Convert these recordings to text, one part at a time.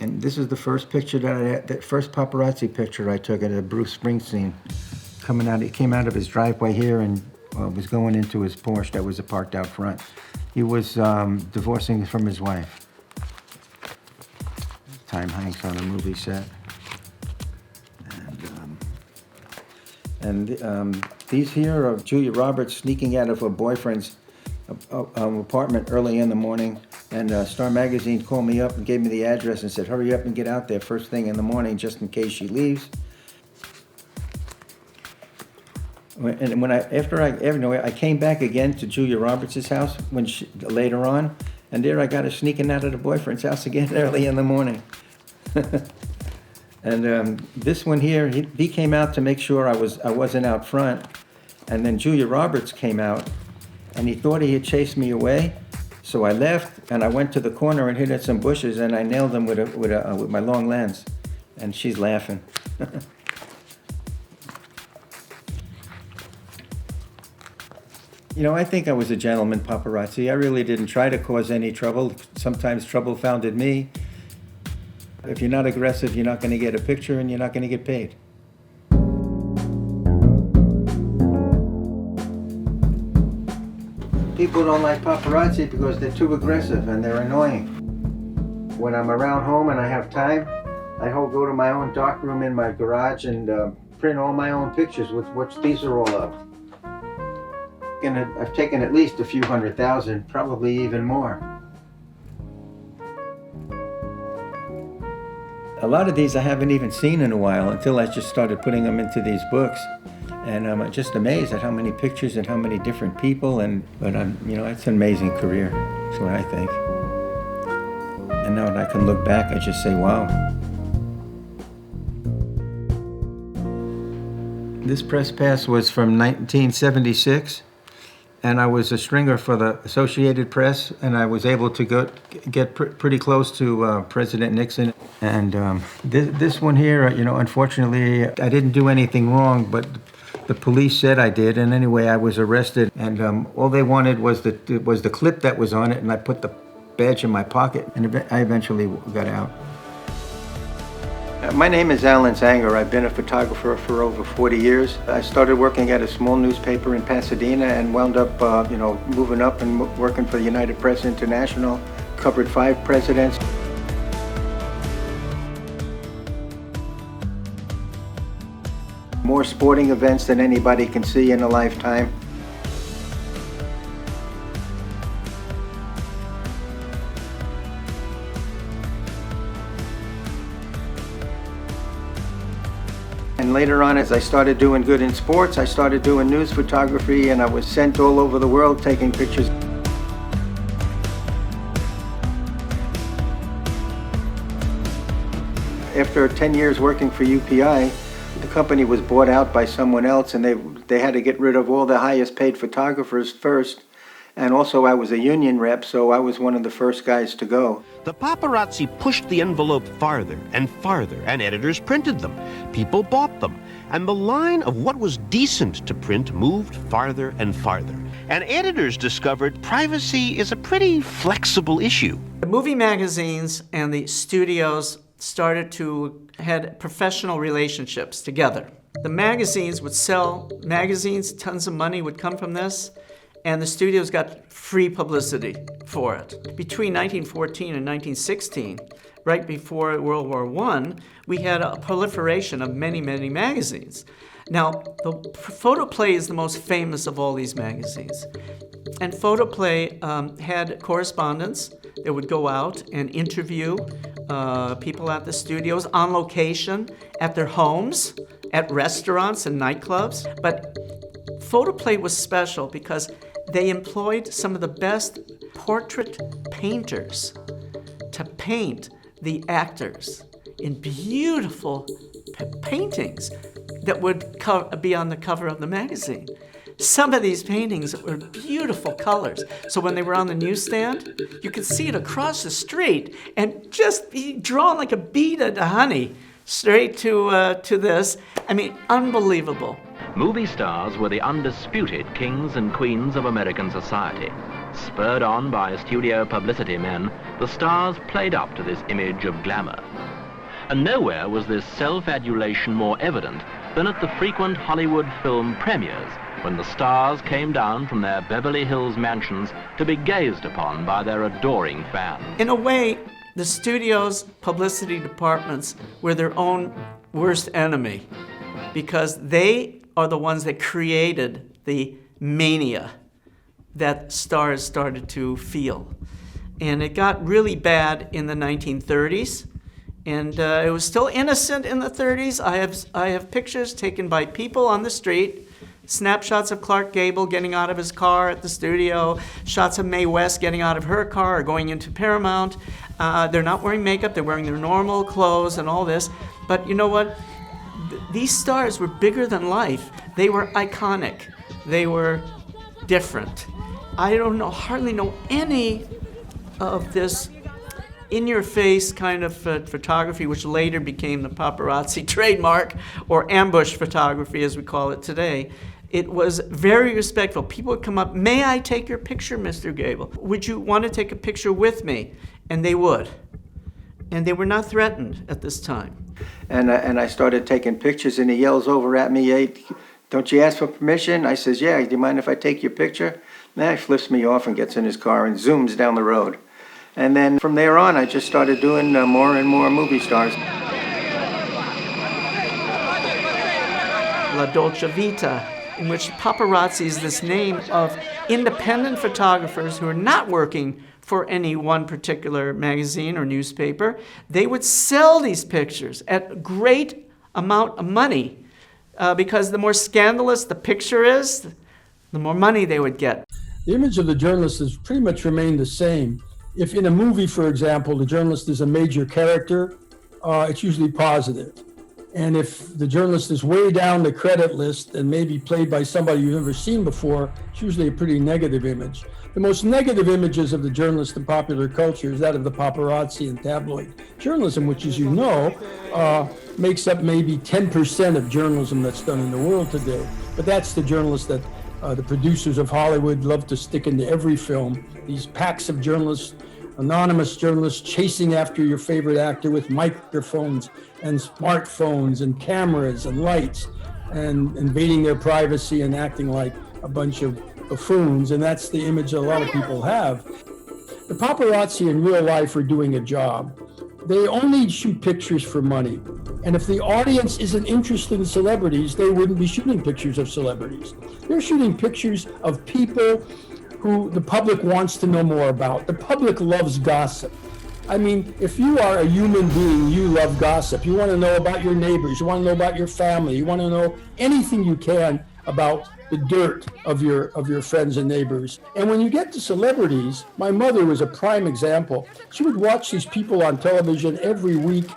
And this is the first picture the first paparazzi picture I took of Bruce Springsteen coming out. He came out of his driveway here and was going into his Porsche that was parked out front. He was divorcing from his wife. Tom Hanks on a movie set. And these here are Julia Roberts sneaking out of her boyfriend's apartment early in the morning. And Star Magazine called me up and gave me the address and said, hurry up and get out there first thing in the morning just in case she leaves. And when I came back again to Julia Roberts' house later on, and there I got her sneaking out of the boyfriend's house again early in the morning. And this one here, he came out to make sure I wasn't out front, and then Julia Roberts came out, and he thought he had chased me away. So I left, and I went to the corner and hid in some bushes, and I nailed him with my long lens. And she's laughing. You know, I think I was a gentleman paparazzi. I really didn't try to cause any trouble. Sometimes trouble founded me. If you're not aggressive, you're not going to get a picture, and you're not going to get paid. People don't like paparazzi because they're too aggressive and they're annoying. When I'm around home and I have time, I go to my own darkroom in my garage and print all my own pictures with what these are all of. I've taken at least a few 100,000, probably even more. A lot of these I haven't even seen in a while until I just started putting them into these books. And I'm just amazed at how many pictures and how many different people. But it's an amazing career. That's what I think. And now that I can look back, I just say, wow. This press pass was from 1976, and I was a stringer for the Associated Press, and I was able to get pretty close to President Nixon. And this one here, unfortunately, I didn't do anything wrong, but the police said I did, and anyway, I was arrested, and all they wanted was the clip that was on it, and I put the badge in my pocket, and I eventually got out. My name is Alan Zanger. I've been a photographer for over 40 years. I started working at a small newspaper in Pasadena and wound up, moving up and working for the United Press International, covered 5 presidents. More sporting events than anybody can see in a lifetime. And later on, as I started doing good in sports, I started doing news photography, and I was sent all over the world taking pictures. After 10 years working for UPI, the company was bought out by someone else, and they had to get rid of all the highest paid photographers first. And also I was a union rep, so I was one of the first guys to go. The paparazzi pushed the envelope farther and farther, and editors printed them. People bought them, and the line of what was decent to print moved farther and farther. And editors discovered privacy is a pretty flexible issue. The movie magazines and the studios started to had professional relationships together. The magazines would sell magazines, tons of money would come from this, and the studios got free publicity for it. Between 1914 and 1916, right before World War I, we had a proliferation of many, many magazines. Now, the Photoplay is the most famous of all these magazines. And Photoplay had correspondents that would go out and interview people at the studios on location, at their homes, at restaurants and nightclubs. But Photoplay was special because they employed some of the best portrait painters to paint the actors in beautiful paintings that would be on the cover of the magazine. Some of these paintings were beautiful colors. So when they were on the newsstand, you could see it across the street and just be drawn like a bead of honey straight to this. I mean, unbelievable. Movie stars were the undisputed kings and queens of American society. Spurred on by studio publicity men, the stars played up to this image of glamour. And nowhere was this self-adulation more evident than at the frequent Hollywood film premieres, when the stars came down from their Beverly Hills mansions to be gazed upon by their adoring fans. In a way, the studio's publicity departments were their own worst enemy, because they are the ones that created the mania that stars started to feel. And it got really bad in the 1930s, and it was still innocent in the 30s. I have pictures taken by people on the street, snapshots of Clark Gable getting out of his car at the studio, shots of Mae West getting out of her car or going into Paramount. They're not wearing makeup, they're wearing their normal clothes and all this. But you know what? These stars were bigger than life. They were iconic. They were different. I hardly know any of this in-your-face kind of photography, which later became the paparazzi trademark, or ambush photography as we call it today. It was very respectful. People would come up, "May I take your picture, Mr. Gable? Would you want to take a picture with me?" And they would. And they were not threatened at this time. And I started taking pictures, and he yells over at me, "Hey, don't you ask for permission?" I says, "Yeah, do you mind if I take your picture?" Then he flips me off and gets in his car and zooms down the road. And then from there on, I just started doing more and more movie stars. La Dolce Vita, in which paparazzi is this name of independent photographers who are not working for any one particular magazine or newspaper. They would sell these pictures at a great amount of money because the more scandalous the picture is, the more money they would get. The image of the journalist has pretty much remained the same. If in a movie, for example, the journalist is a major character, it's usually positive. And if the journalist is way down the credit list and maybe played by somebody you've never seen before, it's usually a pretty negative image. The most negative images of the journalist in popular culture is that of the paparazzi and tabloid journalism, which, as you know, makes up maybe 10% of journalism that's done in the world today. But that's the journalist that the producers of Hollywood love to stick into every film. These packs of journalists, anonymous journalists chasing after your favorite actor with microphones and smartphones and cameras and lights and invading their privacy and acting like a bunch of buffoons. And that's the image that a lot of people have. The paparazzi in real life are doing a job. They only shoot pictures for money. And if the audience isn't interested in celebrities, they wouldn't be shooting pictures of celebrities. They're shooting pictures of people who the public wants to know more about. The public loves gossip. I mean, if you are a human being, you love gossip. You want to know about your neighbors. You want to know about your family. You want to know anything you can about the dirt of your friends and neighbors. And when you get to celebrities, my mother was a prime example. She would watch these people on television every week.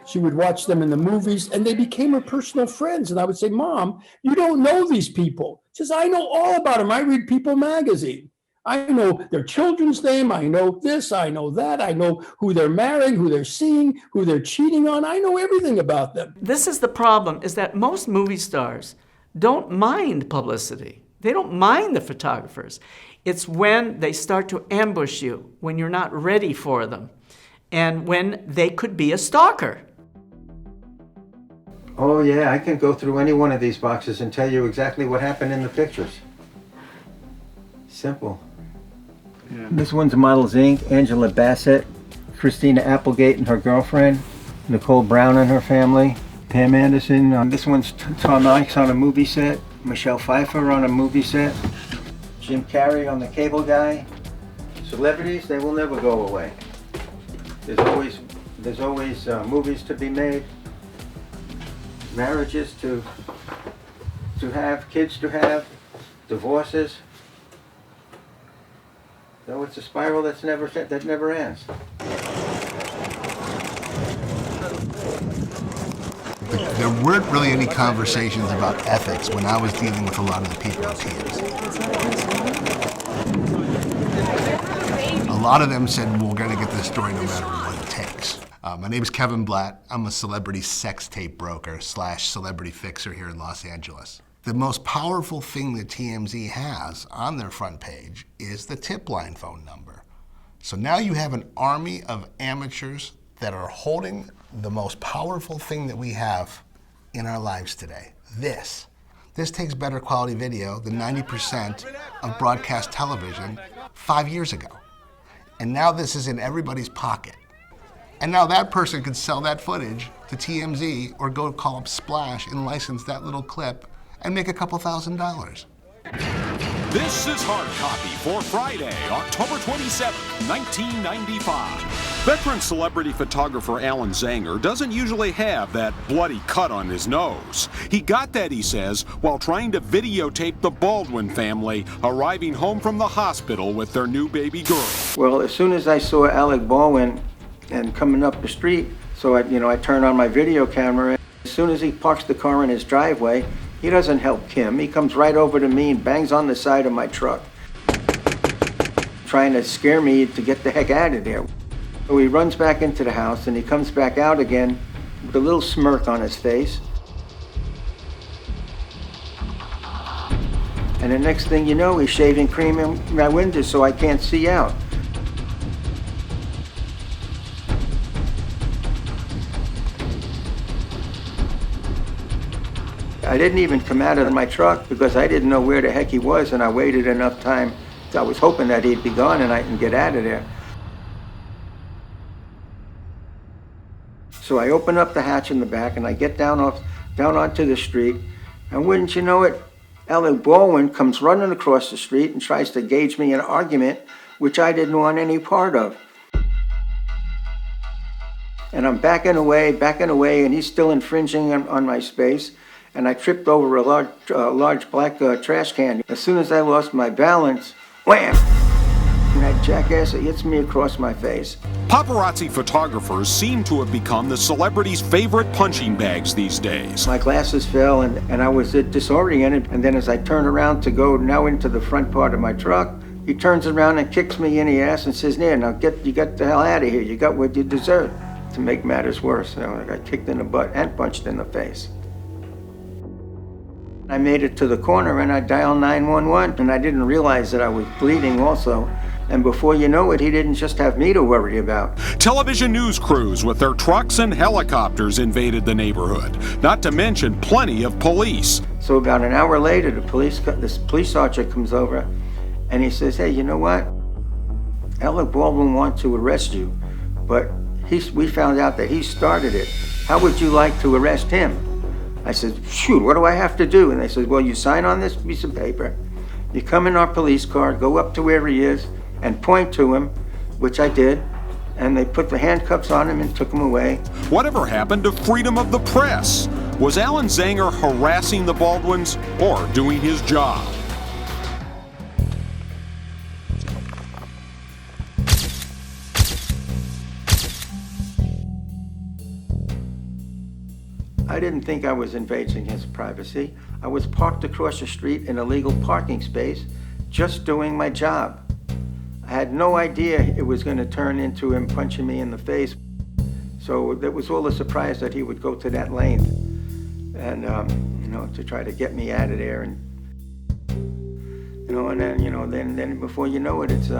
She would watch them in the movies, and they became her personal friends. And I would say, "Mom, you don't know these people." She says, "I know all about them. I read People magazine. I know their children's name. I know this. I know that. I know who they're marrying, who they're seeing, who they're cheating on. I know everything about them." This is the problem, is that most movie stars don't mind publicity. They don't mind the photographers. It's when they start to ambush you, when you're not ready for them, and when they could be a stalker. Oh yeah, I can go through any one of these boxes and tell you exactly what happened in the pictures. Simple. Yeah. This one's Models Inc., Angela Bassett, Christina Applegate and her girlfriend, Nicole Brown and her family, Pam Anderson. This one's Tom Hanks on a movie set, Michelle Pfeiffer on a movie set, Jim Carrey on The Cable Guy. Celebrities, they will never go away. There's always movies to be made, marriages to have, kids to have, divorces. So it's a spiral that never ends. There weren't really any conversations about ethics when I was dealing with a lot of the people in teams. A lot of them said, "We're going to get this story no matter what it takes." My name is Kevin Blatt. I'm a celebrity sex tape broker / celebrity fixer here in Los Angeles. The most powerful thing that TMZ has on their front page is the tip line phone number. So now you have an army of amateurs that are holding the most powerful thing that we have in our lives today. This takes better quality video than 90% of broadcast television 5 years ago. And now this is in everybody's pocket. And now that person could sell that footage to TMZ or go call up Splash and license that little clip and make a couple $1,000s. This is Hard Copy for Friday, October 27, 1995. Veteran celebrity photographer Alan Zanger doesn't usually have that bloody cut on his nose. He got that, he says, while trying to videotape the Baldwin family arriving home from the hospital with their new baby girl. Well, as soon as I saw Alec Baldwin and coming up the street, so I turned on my video camera. As soon as he parks the car in his driveway, he doesn't help Kim. He comes right over to me and bangs on the side of my truck, trying to scare me to get the heck out of there. So he runs back into the house and he comes back out again with a little smirk on his face. And the next thing you know, he's shaving cream in my window so I can't see out. I didn't even come out of my truck because I didn't know where the heck he was, and I waited enough time. I was hoping that he'd be gone and I can get out of there. So I open up the hatch in the back and I get down onto the street, and wouldn't you know it, Alec Baldwin comes running across the street and tries to gauge me in an argument, which I didn't want any part of. And I'm backing away, and he's still infringing on my space. And I tripped over a large black trash can. As soon as I lost my balance, wham! And that jackass, it hits me across my face. Paparazzi photographers seem to have become the celebrities' favorite punching bags these days. My glasses fell and I was disoriented. And then as I turned around to go now into the front part of my truck, he turns around and kicks me in the ass and says, "Now you got the hell out of here. You got what you deserve." To make matters worse, I got kicked in the butt and punched in the face. I made it to the corner and I dialed 911, and I didn't realize that I was bleeding also. And before you know it, he didn't just have me to worry about. Television news crews with their trucks and helicopters invaded the neighborhood, not to mention plenty of police. So about an hour later, this police sergeant comes over and he says, "Hey, you know what? Alec Baldwin wants to arrest you, but we found out that he started it. How would you like to arrest him?" I said, "Shoot, what do I have to do?" And they said, "Well, you sign on this piece of paper, you come in our police car, go up to where he is, and point to him," which I did, and they put the handcuffs on him and took him away. Whatever happened to freedom of the press? Was Alan Zanger harassing the Baldwins or doing his job? I didn't think I was invading his privacy. I was parked across the street in a legal parking space, just doing my job. I had no idea it was going to turn into him punching me in the face. So it was all a surprise that he would go to that length and, to try to get me out of there. And, and then before you know it, it's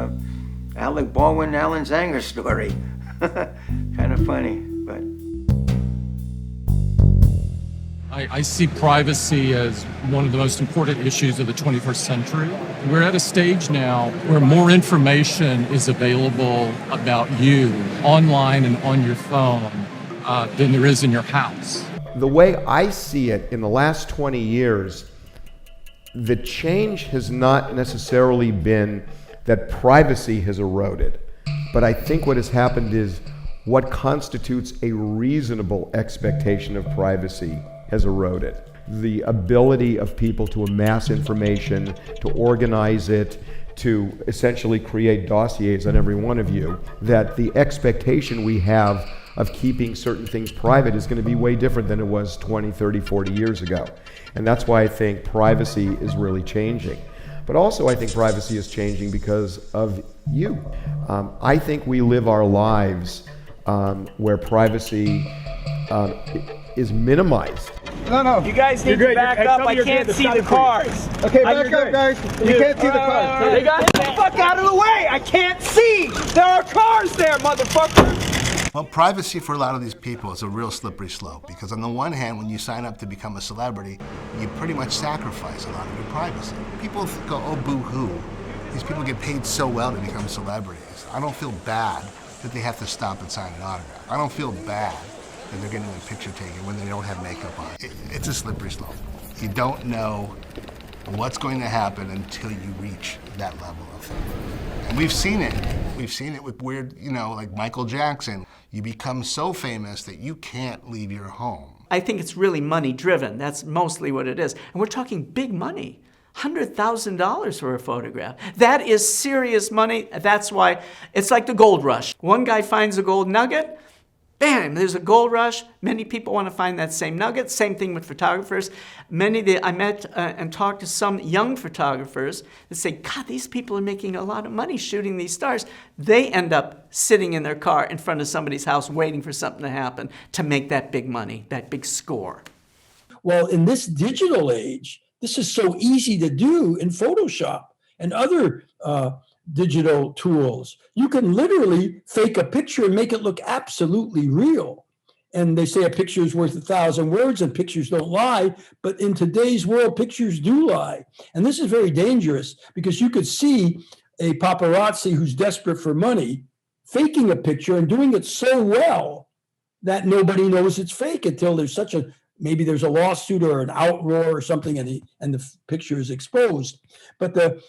Alec Baldwin, Alan Zanger story. Kind of funny, but. I see privacy as one of the most important issues of the 21st century. We're at a stage now where more information is available about you online and on your phone than there is in your house. The way I see it, in the last 20 years, the change has not necessarily been that privacy has eroded, but I think what has happened is what constitutes a reasonable expectation of privacy has eroded. The ability of people to amass information, to organize it, to essentially create dossiers on every one of you, that the expectation we have of keeping certain things private is going to be way different than it was 20, 30, 40 years ago. And that's why I think privacy is really changing. But also I think privacy is changing because of you. I think we live our lives where privacy is minimized. No. You guys need to back up. I can't see the cars. Okay, back up, guys. You can't see the cars. They got the fuck out of the way. I can't see. There are cars there, motherfucker. Well, privacy for a lot of these people is a real slippery slope because on the one hand, when you sign up to become a celebrity, you pretty much sacrifice a lot of your privacy. People go, oh, boo-hoo. These people get paid so well to become celebrities. I don't feel bad that they have to stop and sign an autograph. I don't feel bad that they're getting a picture taken when they don't have makeup on. It's a slippery slope. You don't know what's going to happen until you reach that level of thing. And we've seen it. We've seen it with weird, like Michael Jackson. You become so famous that you can't leave your home. I think it's really money driven. That's mostly what it is. And we're talking big money. $100,000 for a photograph. That is serious money. That's why it's like the gold rush. One guy finds a gold nugget, bam, there's a gold rush. Many people want to find that same nugget. Same thing with photographers. I met and talked to some young photographers that say, God, these people are making a lot of money shooting these stars. They end up sitting in their car in front of somebody's house waiting for something to happen to make that big money, that big score. Well, in this digital age, this is so easy to do in Photoshop and other digital tools. You can literally fake a picture and make it look absolutely real. And they say a picture is worth 1,000 words and pictures don't lie. But in today's world, pictures do lie. And this is very dangerous because you could see a paparazzi who's desperate for money faking a picture and doing it so well that nobody knows it's fake until there's maybe there's a lawsuit or an outroar or something and the picture is exposed. But the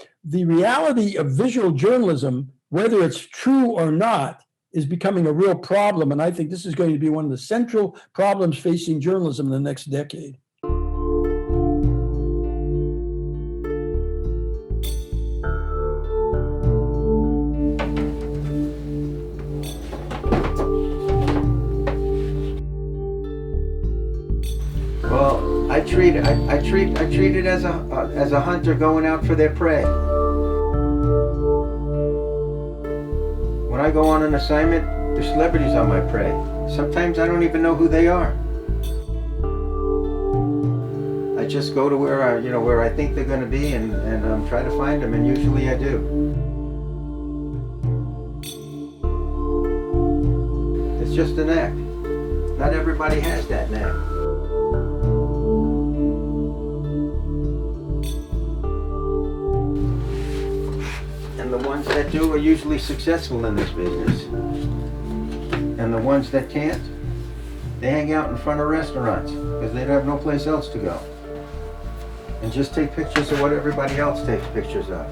reality of visual journalism, whether it's true or not, is becoming a real problem. And I think this is going to be one of the central problems facing journalism in the next decade. Well, I treat it as a hunter going out for their prey. When I go on an assignment, the celebrities are my prey. Sometimes I don't even know who they are. I just go to where I think they're going to be and try to find them, and usually I do. It's just a knack. Not everybody has that knack. And the ones that do are usually successful in this business. And the ones that can't, they hang out in front of restaurants because they have no place else to go. And just take pictures of what everybody else takes pictures of.